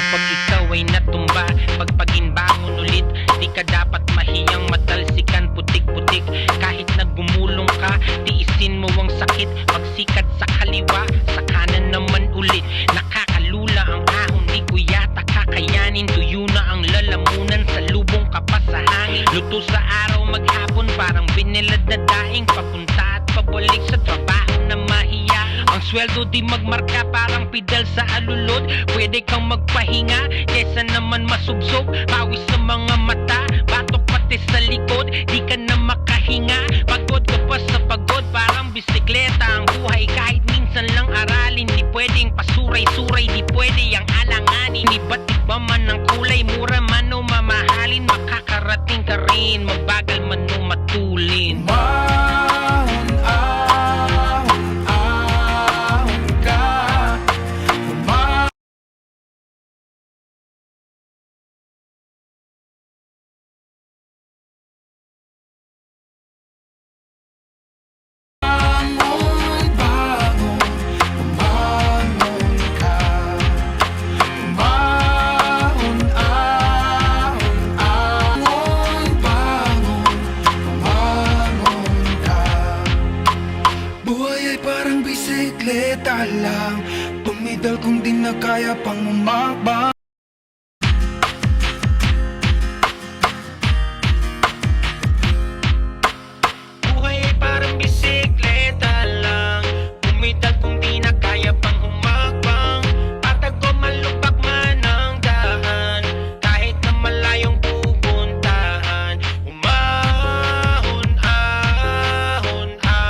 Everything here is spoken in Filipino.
Kapag ikaw ay natumba, pagpaginbangon ulit, di ka dapat mahiyang matalsikan, putik-putik. Kahit nagumulong ka, tiisin mo ang sakit. Pagsikat sa kaliwa, sa kanan naman ulit. Nakakalula ang ahon, di ko yata kakayanin. Tuyo na ang lalamunan, sa lubong ka pa sa hangin. Luto sa araw maghapon, parang binilad na daing. Papunta at pabalik sa trabaho na mahiyain. Ang sweldo di magmarka, parang pedal sa alulod. Pwede kang magpahinga, kesa naman masubsob. Pawis sa mga mata, batok pati sa likod. Di ka na makahinga, pagod ka pa sa pagod. Parang bisikleta ang buhay, kahit minsan lang aralin. Di pwedeng pasuray-suray, di pwede ang alanganin. Iba't iba man ang kulay, mura man o mamahalin. Makakarating ka rin, mabagal man o matulin. Parang bisikleta lang, pumidal kung di na kaya pang umakbang.